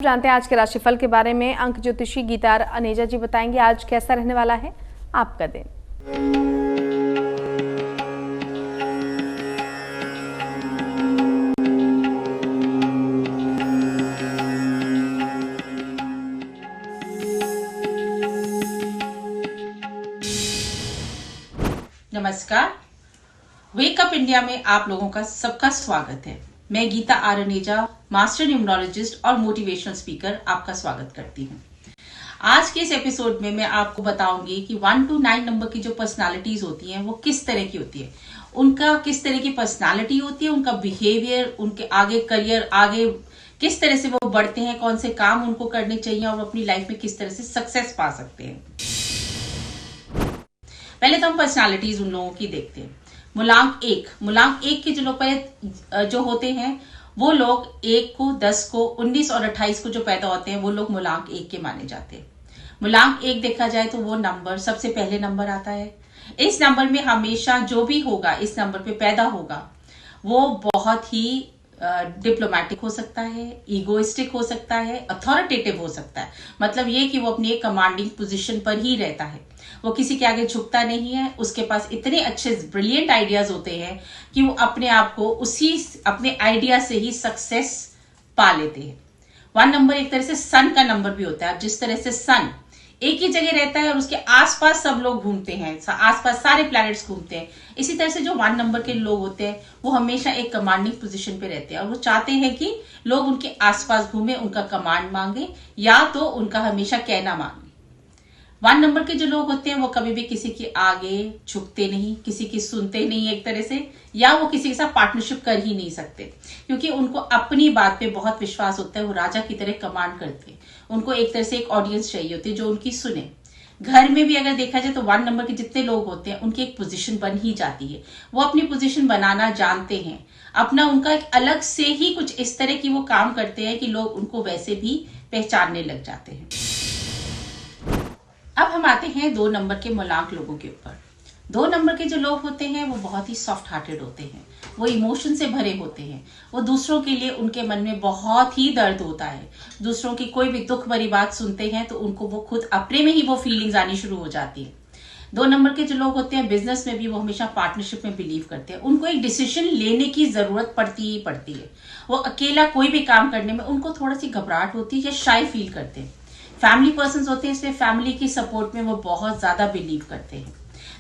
जानते हैं आज के राशिफल के बारे में। अंक ज्योतिषी गीता अनेजा जी बताएंगे आज कैसा रहने वाला है आपका दिन। नमस्कार, वेकअप इंडिया में आप लोगों का सबका स्वागत है। मैं गीता अनेजा, मास्टर न्यूमरोलॉजिस्ट और मोटिवेशनल स्पीकर आपका स्वागत करती हूँ। आज के इस एपिसोड में मैं आपको बताऊंगी कि 1 to 9 नंबर की जो पर्सनालिटीज होती हैं वो किस तरह की होती है, उनका किस तरह की पर्सनालिटी होती है, उनका बिहेवियर, उनके आगे करियर, आगे किस तरह से वो बढ़ते हैं, कौन से काम उनको करने चाहिए और अपनी लाइफ में किस तरह से सक्सेस पा सकते हैं। पहले तो हम पर्सनालिटीज उन लोगों की देखते हैं। मूलांक एक के जो लोग पहले जो होते हैं वो लोग 1 को, 10 को, 19 और 28 को जो पैदा होते हैं वो लोग मूलांक 1 के माने जाते हैं। मूलांक 1 देखा जाए तो वो नंबर सबसे पहले नंबर आता है। इस नंबर में हमेशा जो भी होगा, इस नंबर पे पैदा होगा, वो बहुत ही डिप्लोमेटिक हो सकता है, ईगोइस्टिक हो सकता है, अथॉरिटेटिव हो सकता है। मतलब ये कि वो अपनी एक कमांडिंग पोजीशन पर ही रहता है, वो किसी के आगे झुकता नहीं है। उसके पास इतने अच्छे ब्रिलियंट आइडियाज होते हैं कि वो अपने आप को उसी अपने आइडिया से ही सक्सेस पा लेते हैं। 1 नंबर एक तरह से सन का नंबर भी होता है। जिस तरह से सन एक ही जगह रहता है और उसके आसपास सब लोग घूमते हैं, आसपास सारे प्लैनेट्स घूमते हैं, इसी तरह से जो 1 नंबर के लोग होते हैं वो हमेशा एक कमांडिंग पोजीशन पे रहते हैं और वो चाहते हैं कि लोग उनके आसपास घूमे, उनका कमांड मांगे या तो उनका हमेशा कहना मांगे। 1 नंबर के जो लोग होते हैं वो कभी भी किसी के आगे झुकते नहीं, किसी की सुनते नहीं एक तरह से, या वो किसी के साथ पार्टनरशिप कर ही नहीं सकते क्योंकि उनको अपनी बात पे बहुत विश्वास होता है। वो राजा की तरह कमांड करते हैं। उनको एक तरह से एक ऑडियंस चाहिए होती है जो उनकी सुने। घर में भी अगर देखा जाए तो 1 नंबर के जितने लोग होते हैं उनकी एक पोजीशन बन ही जाती है। वो अपनी पोजीशन बनाना जानते हैं। अपना उनका एक अलग से ही कुछ इस तरह की वो काम करते हैं कि लोग उनको वैसे भी पहचानने लग जाते हैं। अब हम आते हैं 2 नंबर के मूलांक लोगों के ऊपर। 2 नंबर के जो लोग होते हैं वो बहुत ही सॉफ्ट हार्टेड होते हैं। वो इमोशन से भरे होते हैं। वो दूसरों के लिए, उनके मन में बहुत ही दर्द होता है। दूसरों की कोई भी दुख भरी बात सुनते हैं तो उनको वो खुद अपने में ही वो फीलिंग्स आनी शुरू हो जाती है। 2 नंबर के जो लोग होते हैं बिजनेस में भी वो हमेशा पार्टनरशिप में बिलीव करते हैं। उनको एक डिसीजन लेने की जरूरत पड़ती ही पड़ती है। वो अकेला कोई भी काम करने में उनको थोड़ा सी घबराहट होती है या शाय फील करते हैं। फैमिली पर्सन होते हैं, इसलिए फैमिली की सपोर्ट में वो बहुत ज्यादा बिलीव करते हैं।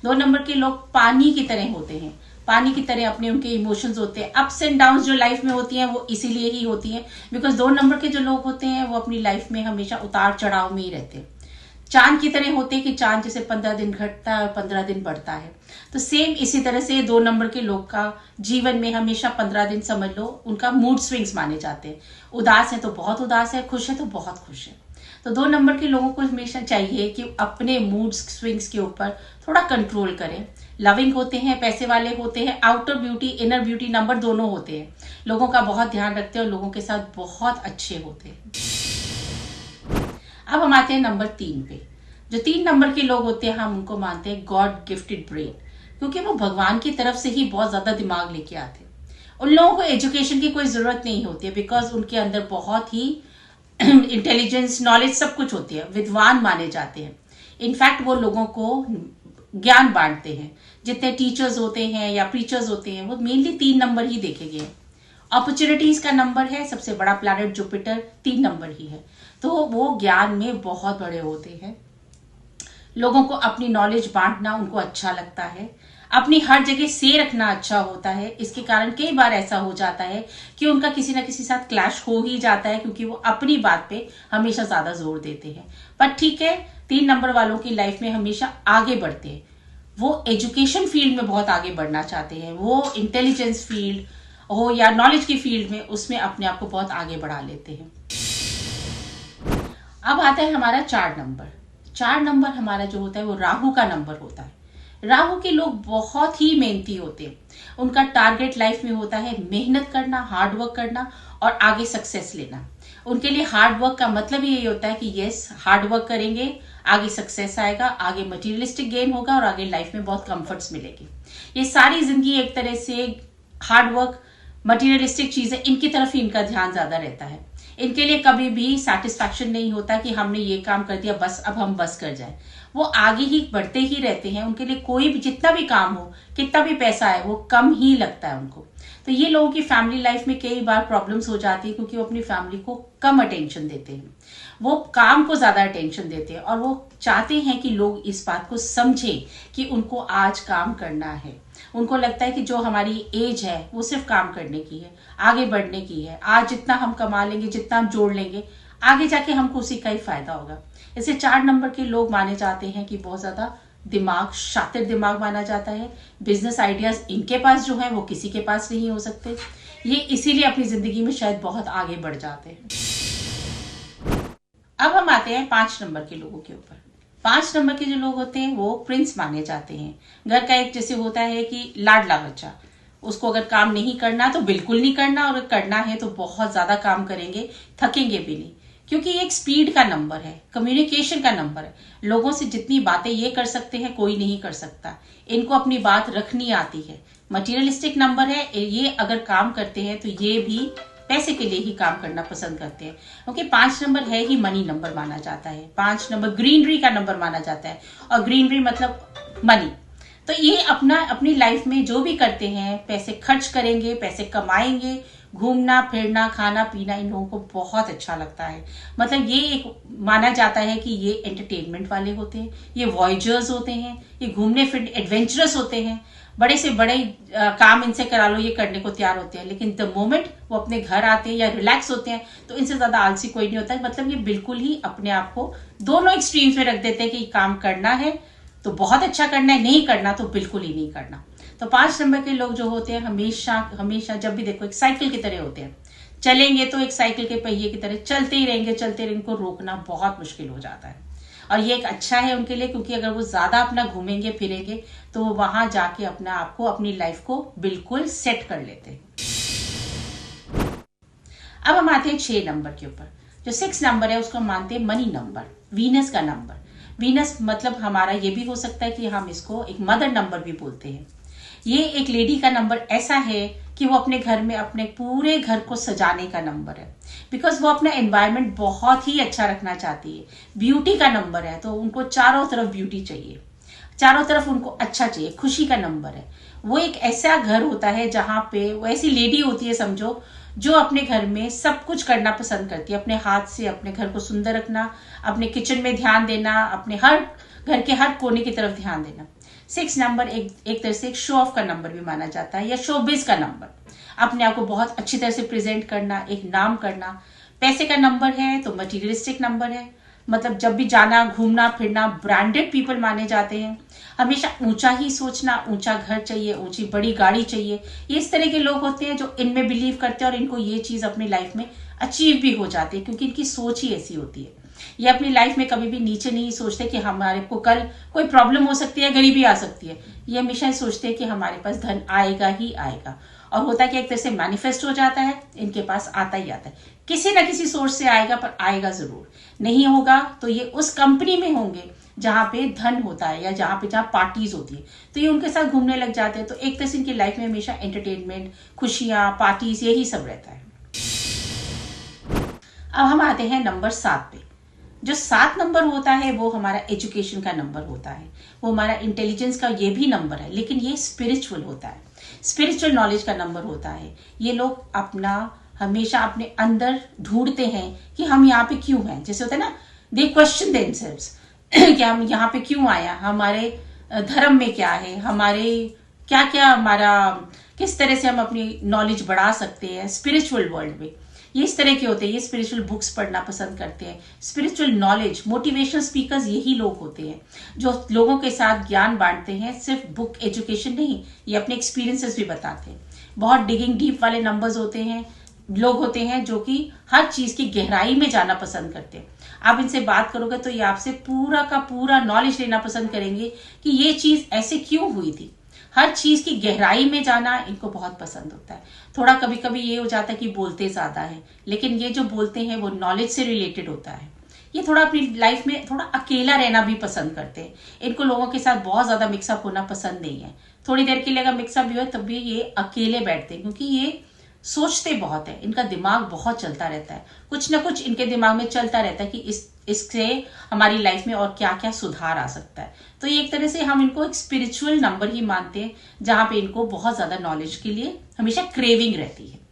2 नंबर के लोग पानी की तरह होते हैं। पानी की तरह अपने उनके इमोशंस होते हैं। अप्स एंड डाउन्स जो लाइफ में होती हैं वो इसीलिए ही होती हैं बिकॉज 2 नंबर के जो लोग होते हैं वो अपनी लाइफ में हमेशा उतार चढ़ाव में ही रहते हैं। चांद की तरह होते हैं कि चांद जैसे 15 दिन घटता है और 15 दिन बढ़ता है, तो सेम इसी तरह से 2 नंबर के लोग का जीवन में हमेशा 15 दिन समझ लो उनका मूड स्विंग्स माने जाते हैं। उदास है तो बहुत उदास है, खुश है तो बहुत खुश है। तो 2 नंबर के लोगों को हमेशा चाहिए कि अपने मूड स्विंग्स के ऊपर थोड़ा कंट्रोल करें। लविंग होते हैं, पैसे वाले होते हैं, outer beauty inner beauty number दोनों होते हैं। लोगों का बहुत ध्यान रखते हैं और लोगों के साथ बहुत अच्छे होते हैं। अब हम आते हैं नंबर 3 पे। जो 3 नंबर के लोग होते हैं हम उनको मानते हैं गॉड गिफ्टेड ब्रेन, क्योंकि वो भगवान की तरफ से ही बहुत ज्यादा दिमाग लेके आते हैं। उन लोगों को एजुकेशन की कोई जरूरत नहीं होती है बिकॉज उनके अंदर बहुत ही इंटेलिजेंस, नॉलेज सब कुछ होती है। विद्वान माने जाते हैं। इनफैक्ट वो लोगों को ज्ञान बांटते हैं। जितने टीचर्स होते हैं या प्रीचर्स होते हैं वो मेनली 3 नंबर ही देखे गए। अपॉर्चुनिटीज का नंबर है, सबसे बड़ा प्लैनेट जुपिटर 3 नंबर ही है, तो वो ज्ञान में बहुत बड़े होते हैं। लोगों को अपनी नॉलेज बांटना उनको अच्छा लगता है। अपनी हर जगह से रखना अच्छा होता है। इसके कारण कई बार ऐसा हो जाता है कि उनका किसी ना किसी साथ क्लैश हो ही जाता है क्योंकि वो अपनी बात पे हमेशा ज्यादा जोर देते हैं। पर ठीक है, 3 नंबर वालों की लाइफ में हमेशा आगे बढ़ते हैं। वो एजुकेशन फील्ड में बहुत आगे बढ़ना चाहते हैं। वो इंटेलिजेंस फील्ड हो या नॉलेज की फील्ड में, उसमें अपने आप को बहुत आगे बढ़ा लेते हैं। अब आता है हमारा 4 नंबर। 4 नंबर हमारा जो होता है वो राहु का नंबर होता है। राहु के लोग बहुत ही मेहनती होते हैं। उनका टारगेट लाइफ में होता है मेहनत करना, हार्ड वर्क करना और आगे सक्सेस लेना। उनके लिए हार्ड वर्क का मतलब यही होता है कि यस, हार्ड वर्क करेंगे, आगे सक्सेस आएगा, आगे मटेरियलिस्टिक गेन होगा और आगे लाइफ में बहुत कंफर्ट्स मिलेगी। ये सारी जिंदगी एक तरह से हार्ड वर्क, मटेरियलिस्टिक चीजें, इनकी तरफ ही इनका ध्यान ज्यादा रहता है। इनके लिए कभी भी सेटिस्फैक्शन नहीं होता कि हमने ये काम कर दिया, बस अब हम बस कर जाए। वो आगे ही बढ़ते ही रहते हैं। उनके लिए कोई भी जितना भी काम हो, कितना भी पैसा है, वो कम ही लगता है उनको। तो ये लोगों की फैमिली लाइफ में कई बार प्रॉब्लम्स हो जाती है क्योंकि वो अपनी फैमिली को कम अटेंशन देते हैं, वो काम को ज्यादा अटेंशन देते हैं और वो चाहते हैं कि लोग इस बात को समझें कि उनको आज काम करना है। उनको लगता है कि जो हमारी एज है वो सिर्फ काम करने की है, आगे बढ़ने की है। आज जितना हम कमा लेंगे, जितना हम जोड़ लेंगे, आगे जाके हमको उसी का ही फायदा होगा। इसे 4 नंबर के लोग माने जाते हैं कि बहुत ज्यादा दिमाग, शातिर दिमाग माना जाता है। बिजनेस आइडियाज इनके पास जो है वो किसी के पास नहीं हो सकते। ये इसीलिए अपनी जिंदगी में शायद बहुत आगे बढ़ जाते हैं। अब हम आते हैं 5 नंबर के लोगों के ऊपर। 5 नंबर के जो लोग होते हैं वो प्रिंस माने जाते हैं। घर का एक जैसे होता है कि लाडला बच्चा, उसको अगर काम नहीं करना तो बिल्कुल नहीं करना, और अगर करना है तो बहुत ज्यादा काम करेंगे, थकेंगे भी नहीं। क्योंकि ये एक स्पीड का नंबर है, कम्युनिकेशन का नंबर है। लोगों से जितनी बातें ये कर सकते हैं कोई नहीं कर सकता। इनको अपनी बात रखनी आती है। मटीरियलिस्टिक नंबर है ये। अगर काम करते हैं तो ये भी पैसे के लिए ही काम करना पसंद करते हैं, क्योंकि 5 नंबर है ही मनी नंबर माना जाता है। 5 नंबर ग्रीनरी का नंबर माना जाता है, और ग्रीनरी मतलब मनी। तो ये अपनी लाइफ में जो भी करते हैं, पैसे खर्च करेंगे, पैसे कमाएंगे, घूमना फिरना खाना पीना इन लोगों को बहुत अच्छा लगता है। मतलब ये एक माना जाता है कि ये एंटरटेनमेंट वाले होते हैं, ये वॉयजर्स होते हैं, ये घूमने फिरने एडवेंचरस होते हैं। बड़े से बड़े काम इनसे करा लो ये करने को तैयार होते हैं, लेकिन द मोमेंट वो अपने घर आते हैं या रिलैक्स होते हैं तो इनसे ज्यादा आलसी कोई नहीं होता है। मतलब ये बिल्कुल ही अपने आप को दोनों एक्सट्रीम्स में रख देते हैं कि काम करना है तो बहुत अच्छा करना है, नहीं करना तो बिल्कुल ही नहीं करना। तो 5 नंबर के लोग जो होते हैं हमेशा हमेशा जब भी देखो एक साइकिल की तरह होते हैं। चलेंगे तो एक साइकिल के पहिए की तरह चलते ही रहेंगे, चलते रहेंगे, इनको रोकना बहुत मुश्किल हो जाता है। और ये एक अच्छा है उनके लिए, क्योंकि अगर वो ज्यादा अपना घूमेंगे फिरेंगे तो वो वहां जाके अपना आपको अपनी लाइफ को बिल्कुल सेट कर लेते हैं। अब हम आते हैं 6 नंबर के ऊपर। जो 6 नंबर है उसको मानते हैं मनी नंबर, वीनस का नंबर। वीनस मतलब हमारा ये भी हो सकता है कि हम इसको एक मदर नंबर भी बोलते हैं। ये एक लेडी का नंबर ऐसा है कि वो अपने घर में अपने पूरे घर को सजाने का नंबर है, बिकॉज वो अपना एनवायरनमेंट बहुत ही अच्छा रखना चाहती है। ब्यूटी का नंबर है, तो उनको चारों तरफ ब्यूटी चाहिए, चारों तरफ उनको अच्छा चाहिए, खुशी का नंबर है। वो एक ऐसा घर होता है जहां पे वो ऐसी लेडी होती है समझो, जो अपने घर में सब कुछ करना पसंद करती है, अपने हाथ से अपने घर को सुंदर रखना, अपने किचन में ध्यान देना, अपने हर घर के हर कोने की तरफ ध्यान देना। 6 नंबर एक तरह से एक शो ऑफ का नंबर भी माना जाता है, या शोबिज का नंबर। अपने आप को बहुत अच्छी तरह से प्रेजेंट करना, एक नाम करना। पैसे का नंबर है तो मटीरियलिस्टिक नंबर है, मतलब जब भी जाना घूमना फिरना ब्रांडेड पीपल माने जाते हैं। हमेशा ऊंचा ही सोचना, ऊंचा घर चाहिए, ऊंची बड़ी गाड़ी चाहिए। ये इस तरह के लोग होते हैं जो इनमें बिलीव करते हैं और इनको ये चीज अपनी लाइफ में अचीव भी हो जाती है, क्योंकि इनकी सोच ही ऐसी होती है। ये अपनी लाइफ में कभी भी नीचे नहीं सोचते कि हमारे को कल कोई प्रॉब्लम हो सकती है, गरीबी आ सकती है। ये हमेशा सोचते हैं कि हमारे पास धन आएगा ही आएगा, और होता है कि एक तरह से मैनिफेस्ट हो जाता है, इनके पास आता ही आता है। किसी ना किसी सोर्स से आएगा, पर आएगा जरूर। नहीं होगा तो ये उस कंपनी में होंगे जहां पे धन होता है, या जहां पार्टीज होती है, तो ये उनके साथ घूमने लग जाते हैं। तो एक तरह से इनकी लाइफ में हमेशा एंटरटेनमेंट, खुशियां, पार्टीज, यही सब रहता है। अब हम आते हैं नंबर 7 पे। जो 7 नंबर होता है वो हमारा एजुकेशन का नंबर होता है, वो हमारा इंटेलिजेंस का ये भी नंबर है, लेकिन ये स्पिरिचुअल होता है, स्पिरिचुअल नॉलेज का नंबर होता है। ये लोग अपना हमेशा अपने अंदर ढूंढते हैं कि हम यहाँ पे क्यों हैं। जैसे होता है ना, दे क्वेश्चन देमसेल्व्स कि हम यहाँ पे क्यों आया, हमारे धर्म में क्या है, हमारे क्या क्या हमारा किस तरह से हम अपनी नॉलेज बढ़ा सकते हैं स्पिरिचुअल वर्ल्ड में। ये इस तरह के होते हैं, ये स्पिरिचुअल बुक्स पढ़ना पसंद करते हैं। स्पिरिचुअल नॉलेज, मोटिवेशनल स्पीकर्स यही लोग होते हैं जो लोगों के साथ ज्ञान बांटते हैं। सिर्फ बुक एजुकेशन नहीं, ये अपने एक्सपीरियंसेस भी बताते हैं। बहुत डिगिंग डीप वाले नंबर्स होते हैं, लोग होते हैं जो कि हर चीज की गहराई में जाना पसंद करते हैं। आप इनसे बात करोगे तो ये आपसे पूरा का पूरा नॉलेज लेना पसंद करेंगे कि ये चीज ऐसे क्यों हुई थी। हर चीज की गहराई में जाना इनको बहुत पसंद होता है। थोड़ा कभी कभी ये हो जाता है कि बोलते ज्यादा है, लेकिन ये जो बोलते हैं वो नॉलेज से रिलेटेड होता है। ये थोड़ा अपनी लाइफ में थोड़ा अकेला रहना भी पसंद करते हैं। इनको लोगों के साथ बहुत ज्यादा मिक्सअप होना पसंद नहीं है। थोड़ी देर के लिए अगर मिक्सअप भी हो तब भी ये अकेले बैठते हैं, क्योंकि ये सोचते बहुत है, इनका दिमाग बहुत चलता रहता है, कुछ ना कुछ इनके दिमाग में चलता रहता है कि इससे हमारी लाइफ में और क्या क्या सुधार आ सकता है। तो ये एक तरह से हम इनको एक स्पिरिचुअल नंबर ही मानते हैं, जहां पे इनको बहुत ज्यादा नॉलेज के लिए हमेशा क्रेविंग रहती है।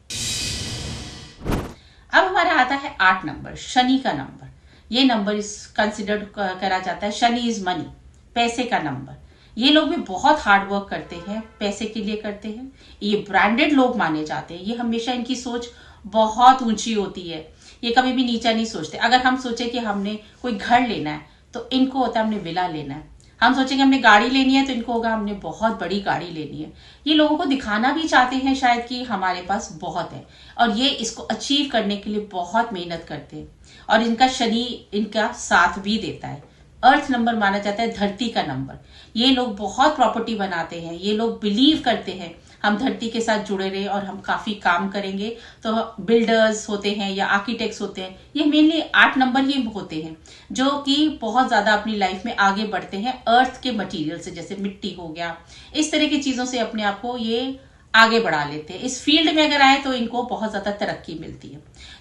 अब हमारा आता है 8 नंबर, शनि का नंबर। ये नंबर कंसिडर्ड करा जाता है, शनि इज मनी, पैसे का नंबर। ये लोग भी बहुत हार्ड वर्क करते हैं, पैसे के लिए करते हैं। ये ब्रांडेड लोग माने जाते हैं। ये हमेशा इनकी सोच बहुत ऊंची होती है, ये कभी भी नीचा नहीं सोचते। अगर हम सोचे कि हमने कोई घर लेना है तो इनको होता है हमने विला लेना है। हम सोचेंगे हमने गाड़ी लेनी है तो इनको होगा हमने बहुत बड़ी गाड़ी लेनी है। ये लोगों को दिखाना भी चाहते हैं शायद कि हमारे पास बहुत है, और ये इसको अचीव करने के लिए बहुत मेहनत करते हैं, और इनका शनि इनका साथ भी देता है। अर्थ नंबर माना जाता है धरती का नंबर। ये लोग बहुत प्रॉपर्टी बनाते हैं। ये लोग बिलीव करते हैं हम धरती के साथ जुड़े रहे और हम काफी काम करेंगे। तो बिल्डर्स होते हैं या आर्किटेक्ट्स होते हैं, ये मेनली 8 नंबर ही होते हैं जो कि बहुत ज्यादा अपनी लाइफ में आगे बढ़ते हैं अर्थ के मटेरियल से, जैसे मिट्टी हो गया, इस तरह की चीजों से अपने आप को ये आगे बढ़ा लेते हैं। इस फील्ड में अगर आए तो इनको बहुत ज्यादा तरक्की मिलती है।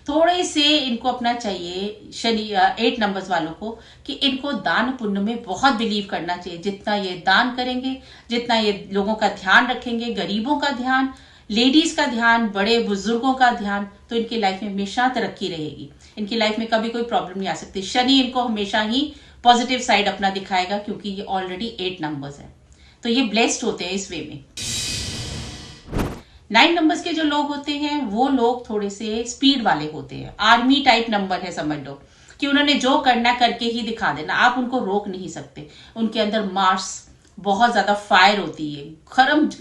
थोड़े से इनको अपना चाहिए शनि 8 नंबर्स वालों को कि इनको दान पुण्य में बहुत बिलीव करना चाहिए। जितना ये दान करेंगे, जितना ये लोगों का ध्यान रखेंगे, गरीबों का ध्यान, लेडीज का ध्यान, बड़े बुजुर्गों का ध्यान, तो इनकी लाइफ में हमेशा तरक्की रहेगी। इनकी लाइफ में कभी कोई प्रॉब्लम नहीं आ सकती। शनि इनको हमेशा ही पॉजिटिव साइड अपना दिखाएगा, क्योंकि ये ऑलरेडी 8 नंबर्स है, तो ये ब्लेस्ड होते हैं इस वे में। 9 नंबर्स के जो लोग होते हैं वो लोग थोड़े से स्पीड वाले होते हैं। आर्मी टाइप नंबर है, समझ लो कि उन्होंने जो करना करके ही दिखा देना, आप उनको रोक नहीं सकते। उनके अंदर मार्स बहुत ज्यादा फायर होती है,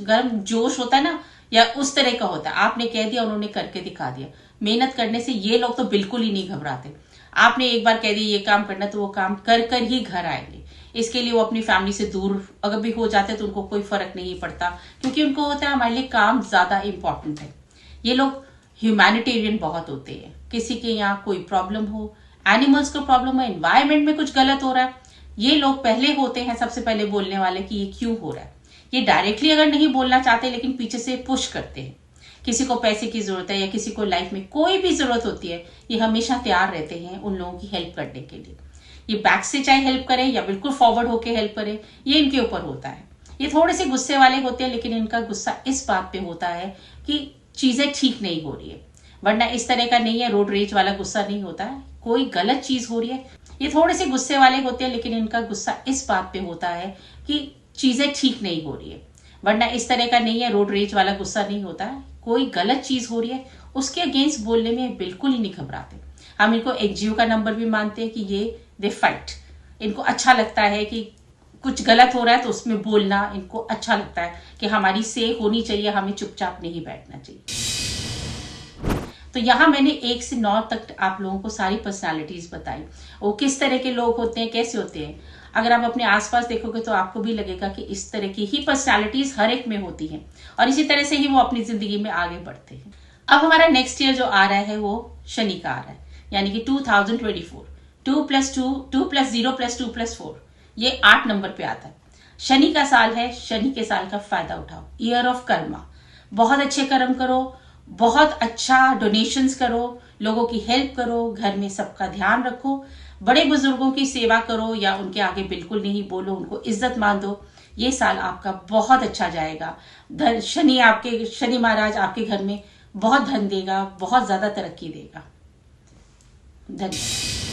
गरम जोश होता है ना, या उस तरह का होता है। आपने कह दिया, उन्होंने करके दिखा दिया। मेहनत करने से ये लोग तो बिल्कुल ही नहीं घबराते। आपने एक बार कह दिया ये काम करना, तो वो काम कर कर ही घर आएंगे। इसके लिए वो अपनी फैमिली से दूर अगर भी हो जाते हैं तो उनको कोई फर्क नहीं पड़ता, क्योंकि उनको होता है हमारे लिए काम ज्यादा इंपॉर्टेंट है। ये लोग ह्यूमैनिटेरियन बहुत होते हैं। किसी के यहाँ कोई प्रॉब्लम हो, एनिमल्स को प्रॉब्लम हो, एनवायरमेंट में कुछ गलत हो रहा है, ये लोग पहले होते हैं सबसे पहले बोलने वाले कि ये क्यों हो रहा है। ये डायरेक्टली अगर नहीं बोलना चाहते, लेकिन पीछे से पुश करते हैं। किसी को पैसे की जरूरत है या किसी को लाइफ में कोई भी जरूरत होती है, ये हमेशा तैयार रहते हैं उन लोगों की हेल्प करने के लिए। ये बैक से चाहे हेल्प करे या बिल्कुल फॉरवर्ड होके हेल्प करे, ये इनके ऊपर होता है। ये थोड़े से गुस्से वाले होते हैं, लेकिन इनका गुस्सा इस बात पे होता है कि चीजें ठीक नहीं हो रही है, वरना इस तरह का नहीं है। रोड रेज वाला गुस्सा नहीं होता है, कोई गलत चीज हो रही है। ये थोड़े से गुस्से वाले होते हैं, लेकिन इनका गुस्सा इस बात पे होता है कि चीजें ठीक नहीं हो रही है, वरना इस तरह का नहीं है। रोड रेज वाला गुस्सा नहीं होता है, कोई गलत चीज हो रही है उसके अगेंस्ट बोलने में बिल्कुल ही नहीं घबराते। हम इनको एचजीओ का नंबर भी मानते हैं कि ये दे फाइट। इनको अच्छा लगता है कि कुछ गलत हो रहा है तो उसमें बोलना इनको अच्छा लगता है कि हमारी से होनी चाहिए, हमें चुपचाप नहीं बैठना चाहिए। तो यहाँ मैंने 1 से 9 तक आप लोगों को सारी पर्सनालिटीज बताई, वो किस तरह के लोग होते हैं, कैसे होते हैं। अगर आप अपने आसपास देखोगे तो आपको भी लगेगा कि इस तरह की ही पर्सनालिटीज हर एक में होती हैं, और इसी तरह से ही वो अपनी जिंदगी में आगे बढ़ते हैं। अब हमारा नेक्स्ट ईयर जो आ रहा है वो शनि का आ रहा है, यानी कि 2024। 2 + 2 2 + 0 + 2 + 4 ये 8 नंबर पे आता है। शनि का साल है, शनि के साल का फायदा उठाओ। ईयर ऑफ कर्मा, बहुत अच्छे कर्म करो, बहुत अच्छा डोनेशंस करो, लोगों की हेल्प करो, घर में सबका ध्यान रखो, बड़े बुजुर्गों की सेवा करो या उनके आगे बिल्कुल नहीं बोलो, उनको इज्जत मान दो। ये साल आपका बहुत अच्छा जाएगा। शनि महाराज आपके घर में बहुत धन देगा, बहुत ज्यादा तरक्की देगा। धन्यवाद।